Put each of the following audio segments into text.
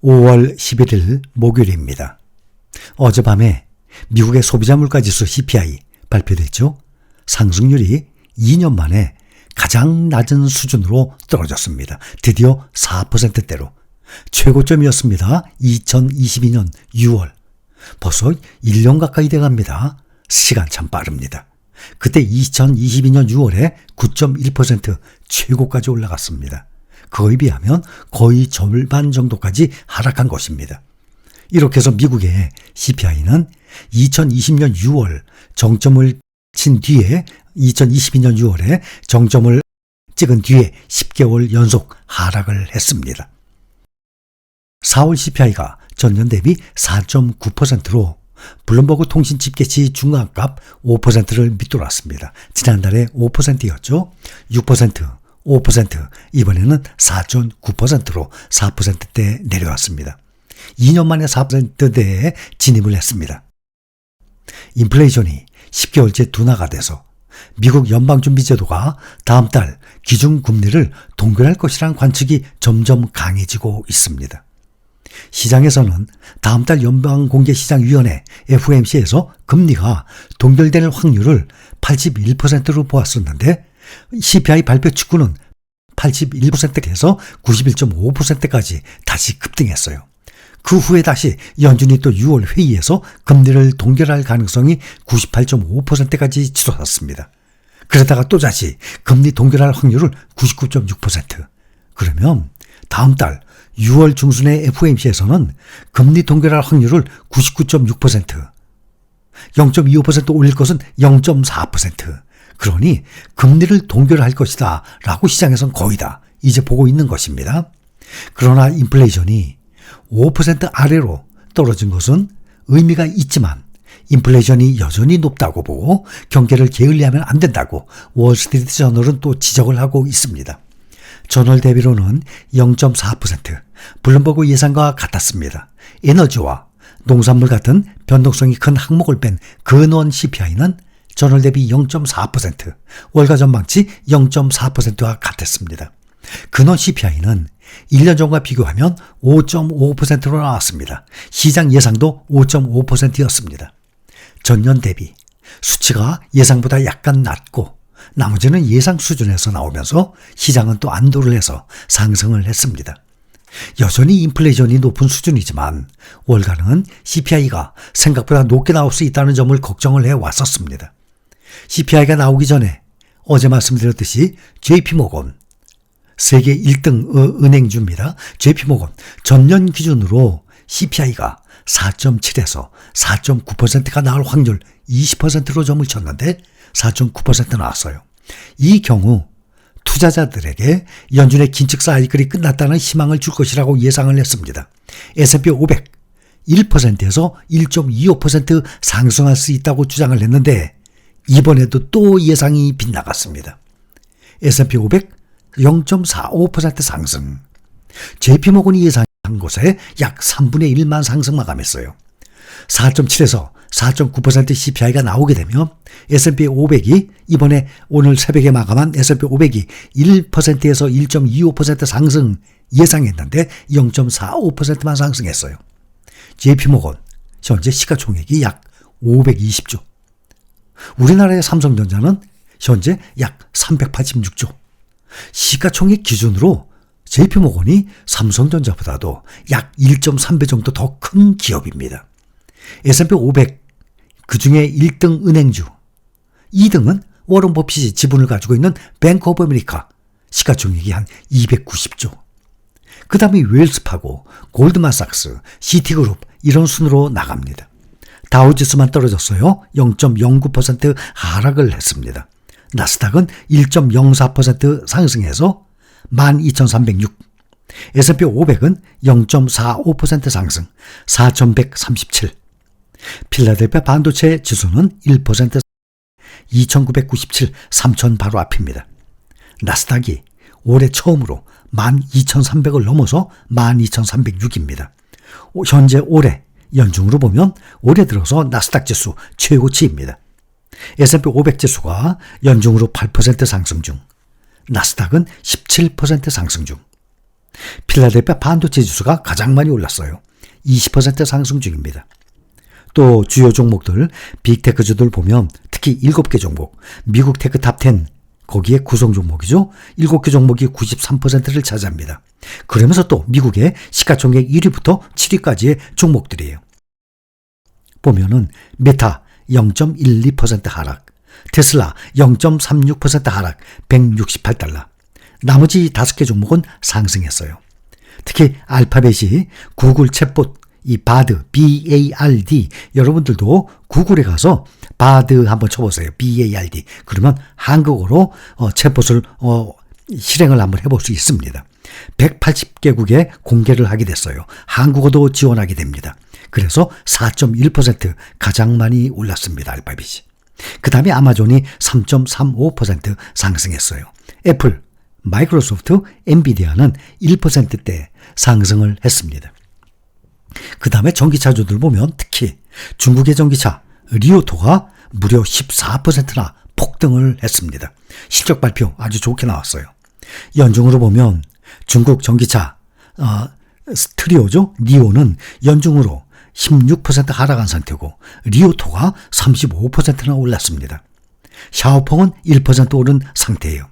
5월 11일 목요일입니다. 어젯밤에 미국의 소비자 물가지수 CPI 발표됐죠. 상승률이 2년 만에 가장 낮은 수준으로 떨어졌습니다. 드디어 4%대로. 최고점이었습니다. 2022년 6월. 벌써 1년 가까이 돼갑니다. 시간 참 빠릅니다. 그때 2022년 6월에 9.1% 최고까지 올라갔습니다. 그거에 비하면 거의 절반 정도까지 하락한 것입니다. 이렇게 해서 미국의 CPI는 2020년 6월 정점을 친 뒤에 2022년 6월에 정점을 찍은 뒤에 10개월 연속 하락을 했습니다. 4월 CPI가 전년 대비 4.9%로 블룸버그 통신 집계시 중간값 5%를 밑돌았습니다. 지난달에 5%였죠. 6%, 5%, 이번에는 4.9%로 4%대 내려왔습니다. 2년 만에 4%대에 진입을 했습니다. 인플레이션이 10개월째 둔화가 돼서 미국 연방준비제도가 다음 달 기준금리를 동결할 것이라는 관측이 점점 강해지고 있습니다. 시장에서는 다음 달 연방공개시장위원회 FOMC에서 금리가 동결될 확률을 81%로 보았었는데 CPI 발표 직후는 81%에서 91.5%까지 다시 급등했어요. 그 후에 다시 연준이 또 6월 회의에서 금리를 동결할 가능성이 98.5%까지 치솟았습니다. 그러다가 또다시 금리 동결할 확률을 99.6%. 그러면 다음 달 6월 중순의 FOMC에서는 금리 동결할 확률을 99.6%, 0.25% 올릴 것은 0.4%. 그러니 금리를 동결할 것이다 라고 시장에선 거의 다 이제 보고 있는 것입니다. 그러나 인플레이션이 5% 아래로 떨어진 것은 의미가 있지만 인플레이션이 여전히 높다고 보고 경계를 게을리하면 안 된다고 월스트리트 저널은 또 지적을 하고 있습니다. 저널 대비로는 0.4%, 블룸버그 예상과 같았습니다. 에너지와 농산물 같은 변동성이 큰 항목을 뺀 근원 CPI는 전월 대비 0.4%, 월가 전망치 0.4%와 같았습니다. 근원 CPI는 1년 전과 비교하면 5.5%로 나왔습니다. 시장 예상도 5.5%였습니다. 전년 대비 수치가 예상보다 약간 낮고 나머지는 예상 수준에서 나오면서 시장은 또 안도를 해서 상승을 했습니다. 여전히 인플레이션이 높은 수준이지만 월가는 CPI가 생각보다 높게 나올 수 있다는 점을 걱정을 해왔었습니다. CPI가 나오기 전에 어제 말씀드렸듯이 JP모건, 세계 1등 은행주입니다. JP모건 전년 기준으로 CPI가 4.7에서 4.9%가 나올 확률 20%로 점을 쳤는데 4.9% 나왔어요. 이 경우 투자자들에게 연준의 긴축 사이클이 끝났다는 희망을 줄 것이라고 예상을 했습니다. S&P 500 1%에서 1.25% 상승할 수 있다고 주장을 했는데 이번에도 또 예상이 빗나갔습니다. S&P 500 0.45% 상승. JP모건이 예상한 곳에 약 3분의 1만 상승 마감했어요. 4.7에서 4.9% CPI가 나오게 되면 S&P 500이 이번에 오늘 새벽에 마감한 S&P 500이 1%에서 1.25% 상승 예상했는데 0.45%만 상승했어요. JP모건 현재 시가총액이 약 520조. 우리나라의 삼성전자는 현재 약 386조. 시가총액 기준으로 JP모건이 삼성전자보다도 약 1.3배 정도 더 큰 기업입니다. S&P 500 그중에 1등 은행주, 2등은 워런 버핏이 지분을 가지고 있는 뱅크 오브 아메리카, 시가총액이 한 290조. 그 다음에 웰스파고, 골드만삭스, 시티그룹 이런 순으로 나갑니다. 다우지수만 떨어졌어요. 0.09% 하락을 했습니다. 나스닥은 1.04% 상승해서 12,306. S&P 500은 0.45% 상승 4,137. 필라델피아 반도체 지수는 1% 2,997, 3,000 바로 앞입니다. 나스닥이 올해 처음으로 12,300을 넘어서 12,306입니다. 현재 올해 연중으로 보면 올해 들어서 나스닥 지수 최고치입니다. S&P 500 지수가 연중으로 8% 상승 중, 나스닥은 17% 상승 중. 필라델피아 반도체 지수가 가장 많이 올랐어요. 20% 상승 중입니다. 또 주요 종목들, 빅테크주들 보면 특히 7개 종목, 미국 테크 탑10, 거기에 구성 종목이죠. 7개 종목이 93%를 차지합니다. 그러면서 또 미국의 시가총액 1위부터 7위까지의 종목들이에요. 보면은 메타 0.12% 하락, 테슬라 0.36% 하락, 168달러. 나머지 5개 종목은 상승했어요. 특히 알파벳이 구글 챗봇, 이 바드, BARD, 여러분들도 구글에 가서 바드 한번 쳐보세요. BARD. 그러면 한국어로 챗봇을 실행을 한번 해볼 수 있습니다. 180개국에 공개를 하게 됐어요. 한국어도 지원하게 됩니다. 그래서 4.1% 가장 많이 올랐습니다. 알파벳이. 그 다음에 아마존이 3.35% 상승했어요. 애플, 마이크로소프트, 엔비디아는 1%대 상승을 했습니다. 그 다음에 전기차주들 보면 특히 중국의 전기차 리오토가 무려 14%나 폭등을 했습니다. 실적 발표 아주 좋게 나왔어요. 연중으로 보면 중국 전기차 트리오죠. 니오는 연중으로 16% 하락한 상태고 리오토가 35%나 올랐습니다. 샤오펑은 1% 오른 상태예요.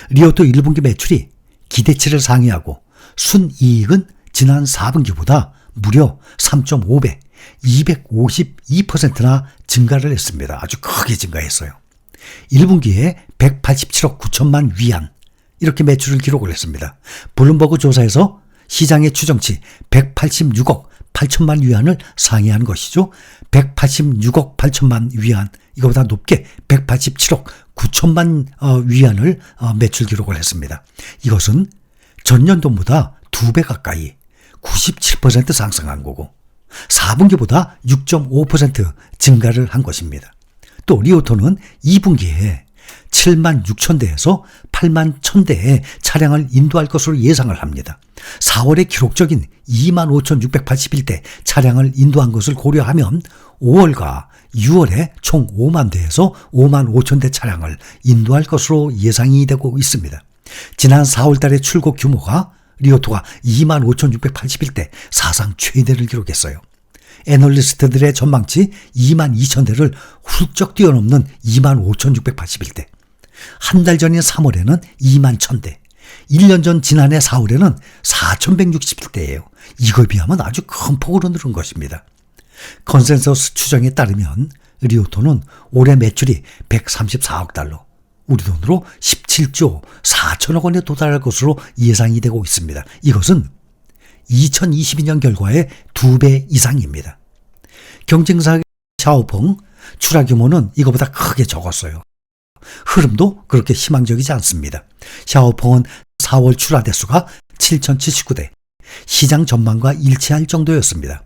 리오토 1분기 매출이 기대치를 상회하고 순이익은 지난 4분기보다 무려 3.5배, 252%나 증가를 했습니다. 아주 크게 증가했어요. 1분기에 187억 9천만 위안, 이렇게 매출을 기록을 했습니다. 블룸버그 조사에서 시장의 추정치 186억 8천만 위안을 상회한 것이죠. 186억 8천만 위안, 이거보다 높게 187억 9천만 위안을 매출 기록을 했습니다. 이것은 전년도보다 2배 가까이 97% 상승한 거고 4분기보다 6.5% 증가를 한 것입니다. 또 리오토는 2분기에 7만 6천 대에서 8만 1천 대의 차량을 인도할 것으로 예상을 합니다. 4월에 기록적인 2만 5,681대 차량을 인도한 것을 고려하면 5월과 6월에 총 5만 대에서 5만 5천 대 차량을 인도할 것으로 예상이 되고 있습니다. 지난 4월 달의 출고 규모가 리오토가 2만 5,681대 사상 최대를 기록했어요. 애널리스트들의 전망치 2만 2천 대를 훌쩍 뛰어넘는 2만 5,681대. 한 달 전인 3월에는 2만 1,000대. 1년 전 지난해 4월에는 4,161대예요. 이거에 비하면 아주 큰 폭으로 늘은 것입니다. 컨센서스 추정에 따르면 리오토는 올해 매출이 134억 달러, 우리 돈으로 17조 4천억 원에 도달할 것으로 예상이 되고 있습니다. 이것은 2022년 결과의 2배 이상입니다. 경쟁사 샤오펑 출하 규모는 이거보다 크게 적었어요. 흐름도 그렇게 희망적이지 않습니다. 샤오펑은 4월 출하 대수가 7,079대, 시장 전망과 일치할 정도였습니다.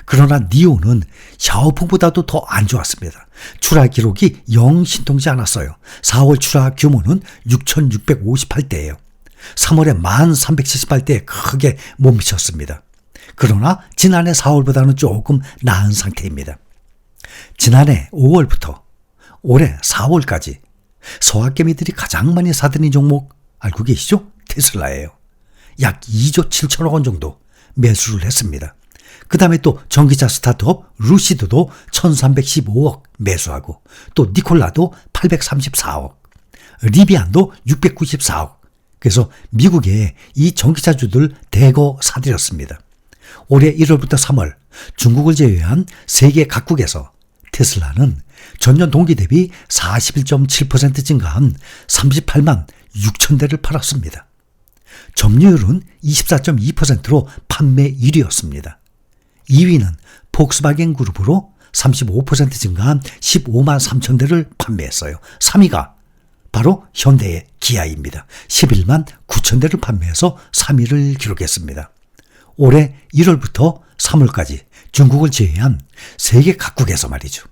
그러나 니오는 샤오펑보다도 더 안 좋았습니다. 출하 기록이 영 신통치 않았어요. 4월 출하 규모는 6,658대예요. 3월에 1,378대에 크게 못 미쳤습니다. 그러나 지난해 4월보다는 조금 나은 상태입니다. 지난해 5월부터 올해 4월까지 서학개미들이 가장 많이 사들인 종목 알고 계시죠? 테슬라예요. 약 2조 7천억 원 정도 매수를 했습니다. 그 다음에 또 전기차 스타트업 루시드도 1315억 매수하고 또 니콜라도 834억, 리비안도 694억. 그래서 미국에 이 전기차주들 대거 사들였습니다. 올해 1월부터 3월 중국을 제외한 세계 각국에서 테슬라는 전년 동기 대비 41.7% 증가한 38만 6천 대를 팔았습니다. 점유율은 24.2%로 판매 1위였습니다. 2위는 폭스바겐 그룹으로 35% 증가한 15만 3천 대를 판매했어요. 3위가 바로 현대의 기아입니다. 11만 9천 대를 판매해서 3위를 기록했습니다. 올해 1월부터 3월까지 중국을 제외한 세계 각국에서 말이죠.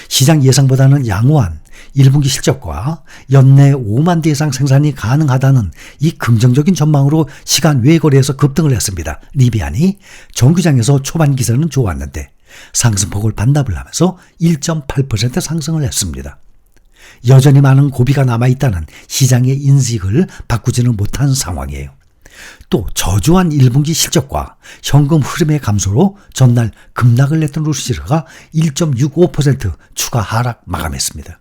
시장 예상보다는 양호한 1분기 실적과 연내 5만 대 이상 생산이 가능하다는 이 긍정적인 전망으로 시간 외 거래에서 급등을 했습니다. 리비안이 정규장에서 초반 기세는 좋았는데 상승폭을 반납을 하면서 1.8% 상승을 했습니다. 여전히 많은 고비가 남아있다는 시장의 인식을 바꾸지는 못한 상황이에요. 또 저조한 1분기 실적과 현금 흐름의 감소로 전날 급락을 냈던 루시드가 1.65% 추가 하락 마감했습니다.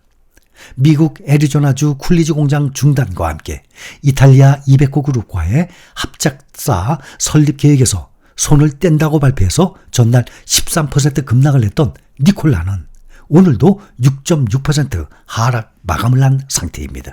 미국 애리조나주 쿨리지 공장 중단과 함께 이탈리아 이베코 그룹과의 합작사 설립 계획에서 손을 뗀다고 발표해서 전날 13% 급락을 했던 니콜라는 오늘도 6.6% 하락 마감을 한 상태입니다.